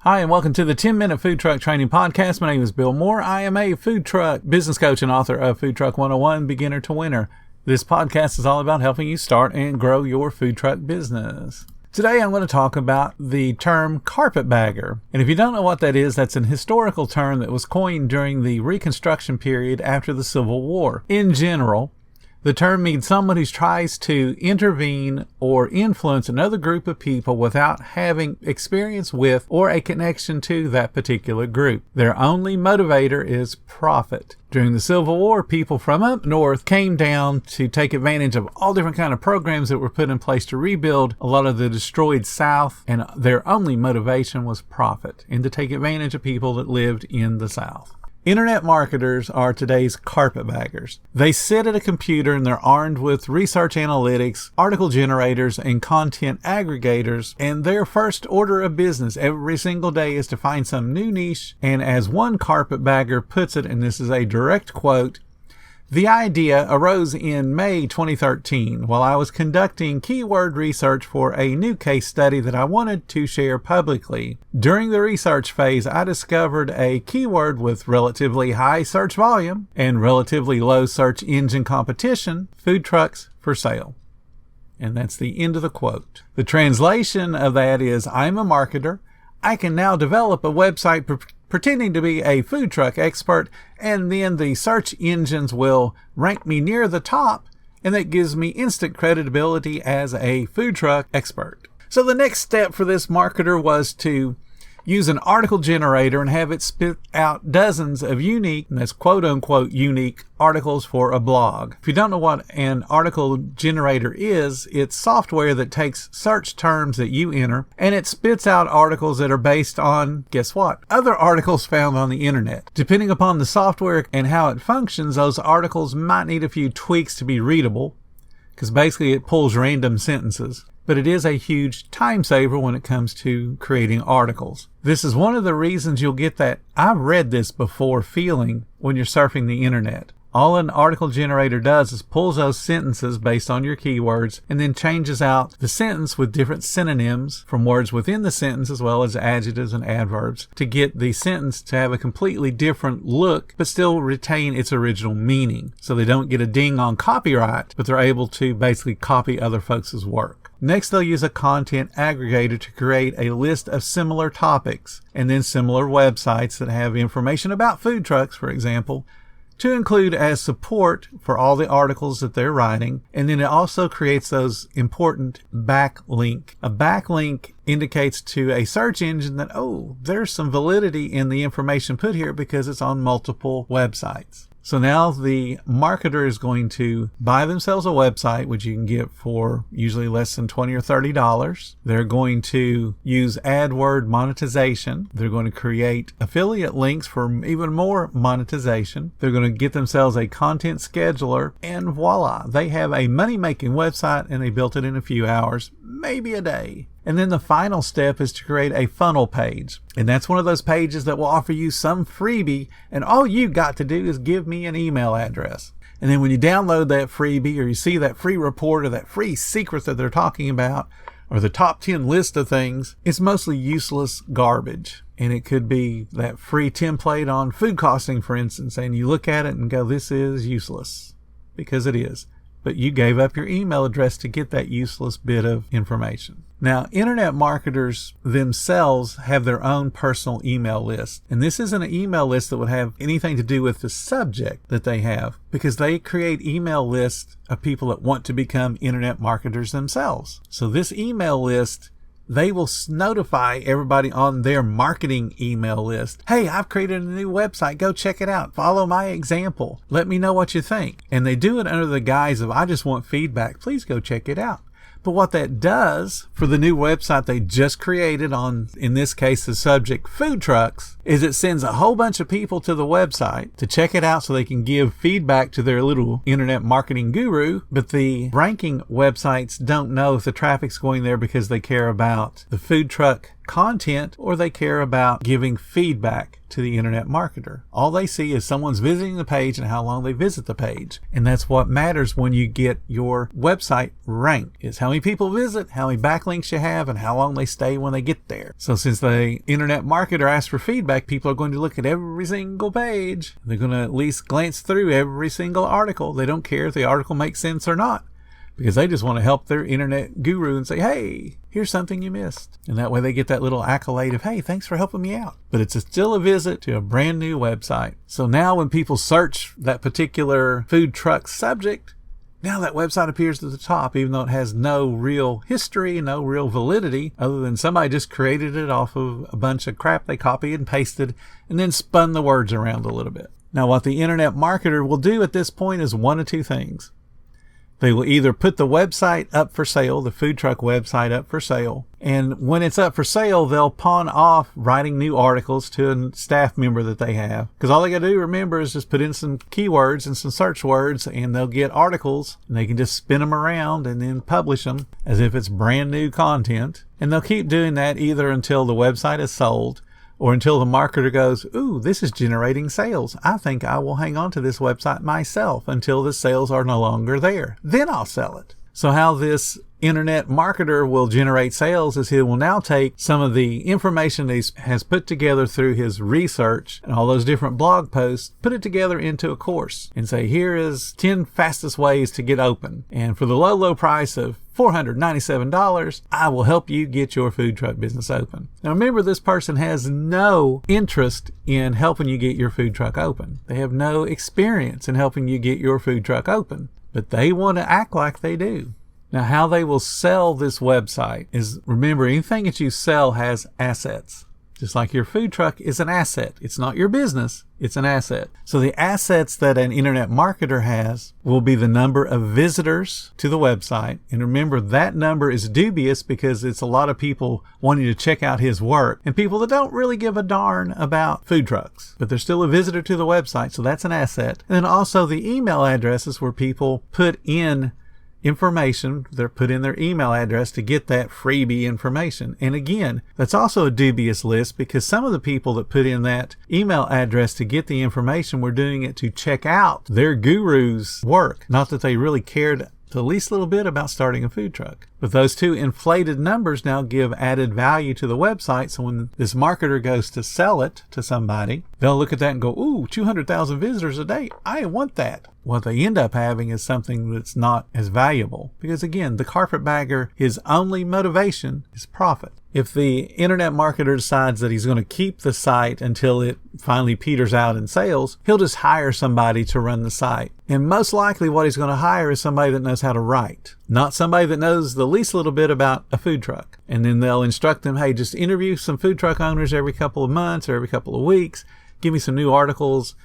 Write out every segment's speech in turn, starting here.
Hi, and welcome to the 10-Minute Food Truck Training Podcast. My name is Bill Moore. I am a food truck business coach and author of Food Truck 101, Beginner to Winner. This podcast is all about helping you start and grow your food truck business. Today, I'm going to talk about the term carpetbagger. And if you don't know what that is, that's an historical term that was coined during the Reconstruction period after the Civil War. In general, the term means someone who tries to intervene or influence another group of people without having experience with or a connection to that particular group. Their only motivator is profit. During the Civil War, people from up north came down to take advantage of all different kind of programs that were put in place to rebuild a lot of the destroyed South, and their only motivation was profit and to take advantage of people that lived in the South. Internet marketers are today's carpetbaggers. They sit at a computer and they're armed with research analytics, article generators, and content aggregators, and their first order of business every single day is to find some new niche, and as one carpetbagger puts it, and this is a direct quote, "The idea arose in May 2013 while I was conducting keyword research for a new case study that I wanted to share publicly. During the research phase, I discovered a keyword with relatively high search volume and relatively low search engine competition, food trucks for sale." And that's the end of the quote. The translation of that is, I'm a marketer. I can now develop a website pretending to be a food truck expert, and then the search engines will rank me near the top, and that gives me instant credibility as a food truck expert. So the next step for this marketer was to use an article generator and have it spit out dozens of unique, and that's quote-unquote unique, articles for a blog. If you don't know what an article generator is, it's software that takes search terms that you enter, and it spits out articles that are based on, guess what, other articles found on the internet. Depending upon the software and how it functions, those articles might need a few tweaks to be readable, because basically it pulls random sentences. But it is a huge time saver when it comes to creating articles. This is one of the reasons you'll get that "I've read this before" feeling when you're surfing the internet. All an article generator does is pulls those sentences based on your keywords and then changes out the sentence with different synonyms from words within the sentence as well as adjectives and adverbs to get the sentence to have a completely different look but still retain its original meaning. So they don't get a ding on copyright, but they're able to basically copy other folks' work. Next, they'll use a content aggregator to create a list of similar topics and then similar websites that have information about food trucks, for example, to include as support for all the articles that they're writing. And then it also creates those important backlink. A backlink indicates to a search engine that, oh, there's some validity in the information put here because it's on multiple websites. So now the marketer is going to buy themselves a website, which you can get for usually less than $20 or $30. They're going to use AdWord monetization. They're going to create affiliate links for even more monetization. They're going to get themselves a content scheduler, and voila, they have a money-making website, and they built it in a few hours, maybe a day. And then the final step is to create a funnel page. And that's one of those pages that will offer you some freebie, and all you got to do is give me an email address. And then when you download that freebie, or you see that free report or that free secret that they're talking about, or the top 10 list of things, it's mostly useless garbage. And it could be that free template on food costing, for instance, and you look at it and go, this is useless, because it is. But you gave up your email address to get that useless bit of information. Now, internet marketers themselves have their own personal email list. And this isn't an email list that would have anything to do with the subject that they have, because they create email lists of people that want to become internet marketers themselves. So this email list, they will notify everybody on their marketing email list, hey, I've created a new website. Go check it out. Follow my example. Let me know what you think. And they do it under the guise of, I just want feedback. Please go check it out. But what that does for the new website they just created on, in this case, the subject food trucks, is it sends a whole bunch of people to the website to check it out so they can give feedback to their little internet marketing guru. But the ranking websites don't know if the traffic's going there because they care about the food truck content, or they care about giving feedback to the internet marketer. All they see is someone's visiting the page and how long they visit the page. And that's what matters when you get your website ranked, is how many people visit, how many backlinks you have, and how long they stay when they get there. So since the internet marketer asks for feedback, people are going to look at every single page. They're going to at least glance through every single article. They don't care if the article makes sense or not, because they just want to help their internet guru and say, hey, here's something you missed. And that way they get that little accolade of, hey, thanks for helping me out. But it's still a visit to a brand new website. So now when people search that particular food truck subject, now that website appears at the top, even though it has no real history, no real validity, other than somebody just created it off of a bunch of crap they copied and pasted and then spun the words around a little bit. Now what the internet marketer will do at this point is one of two things. They will either put the website up for sale, the food truck website up for sale, and when it's up for sale, they'll pawn off writing new articles to a staff member that they have. Because all they got to do, remember, is just put in some keywords and some search words, and they'll get articles, and they can just spin them around and then publish them as if it's brand new content. And they'll keep doing that either until the website is sold, or until the marketer goes, ooh, this is generating sales. I think I will hang on to this website myself until the sales are no longer there. Then I'll sell it. So how this internet marketer will generate sales is he will now take some of the information that he has put together through his research and all those different blog posts, put it together into a course and say, here is 10 fastest ways to get open. And for the low price of $497, I will help you get your food truck business open. Now remember, this person has no interest in helping you get your food truck open. They have no experience in helping you get your food truck open, but they want to act like they do. Now how they will sell this website is, remember, anything that you sell has assets. Just like your food truck is an asset. It's not your business, it's an asset. So the assets that an internet marketer has will be the number of visitors to the website. And remember, that number is dubious because it's a lot of people wanting to check out his work and people that don't really give a darn about food trucks. But they're still a visitor to the website, so that's an asset. And then also the email addresses where people put in information. They're put in their email address to get that freebie information. And again, that's also a dubious list because some of the people that put in that email address to get the information were doing it to check out their guru's work. Not that they really cared the least little bit about starting a food truck. But those two inflated numbers now give added value to the website. So when this marketer goes to sell it to somebody, they'll look at that and go, ooh, 200,000 visitors a day. I want that. What they end up having is something that's not as valuable. Because again, the carpetbagger, his only motivation is profit. If the internet marketer decides that he's going to keep the site until it finally peters out in sales, he'll just hire somebody to run the site. And most likely what he's going to hire is somebody that knows how to write, not somebody that knows the least little bit about a food truck. And then they'll instruct them, hey, just interview some food truck owners every couple of months or every couple of weeks. Give me some new articles.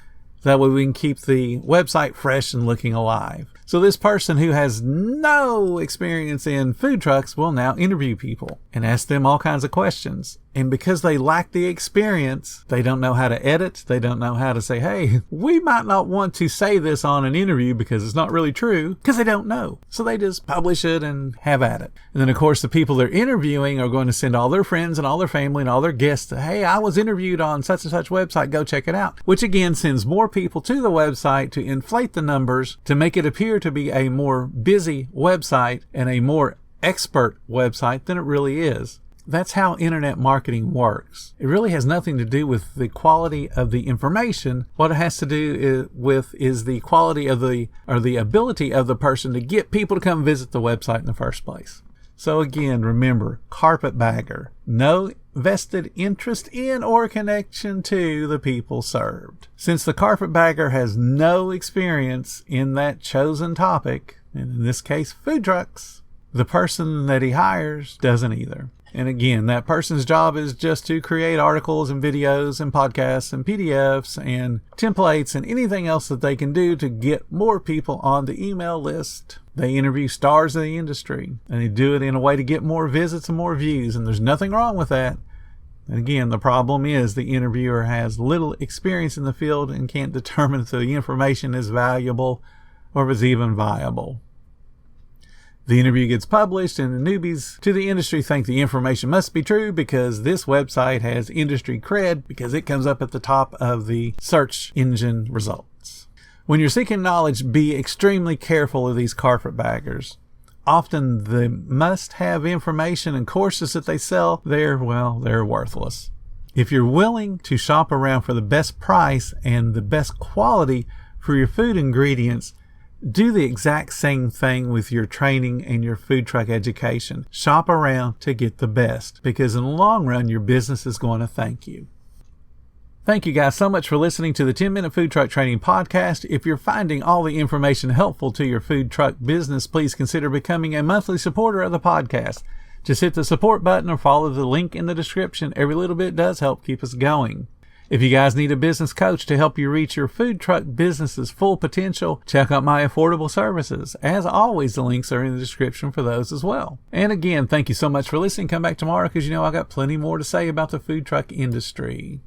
That way we can keep the website fresh and looking alive. So this person who has no experience in food trucks will now interview people and ask them all kinds of questions. And because they lack the experience, they don't know how to edit. They don't know how to say, hey, we might not want to say this on an interview because it's not really true, because they don't know. So they just publish it and have at it. And then, of course, the people they're interviewing are going to send all their friends and all their family and all their guests to, hey, I was interviewed on such and such website. Go check it out. Which, again, sends more people to the website to inflate the numbers, to make it appear to be a more busy website and a more expert website than it really is. That's how internet marketing works. It really has nothing to do with the quality of the information. What it has to do with is the quality of the ability of the person to get people to come visit the website in the first place. So again, remember, carpetbagger, no vested interest in or connection to the people served. Since the carpetbagger has no experience in that chosen topic, and in this case food trucks, the person that he hires doesn't either. And again, that person's job is just to create articles and videos and podcasts and PDFs and templates and anything else that they can do to get more people on the email list. They interview stars of the industry, and they do it in a way to get more visits and more views, and there's nothing wrong with that. And again, the problem is the interviewer has little experience in the field and can't determine if the information is valuable or if it's even viable. The interview gets published and the newbies to the industry think the information must be true because this website has industry cred because it comes up at the top of the search engine results. When you're seeking knowledge, be extremely careful of these carpetbaggers. Often the must-have information and courses that they sell, they're worthless. If you're willing to shop around for the best price and the best quality for your food ingredients, do the exact same thing with your training and your food truck education. Shop around to get the best, because in the long run, your business is going to thank you. Thank you guys so much for listening to the 10-Minute Food Truck Training Podcast. If you're finding all the information helpful to your food truck business, please consider becoming a monthly supporter of the podcast. Just hit the support button or follow the link in the description. Every little bit does help keep us going. If you guys need a business coach to help you reach your food truck business's full potential, check out my affordable services. As always, the links are in the description for those as well. And again, thank you so much for listening. Come back tomorrow because I got plenty more to say about the food truck industry.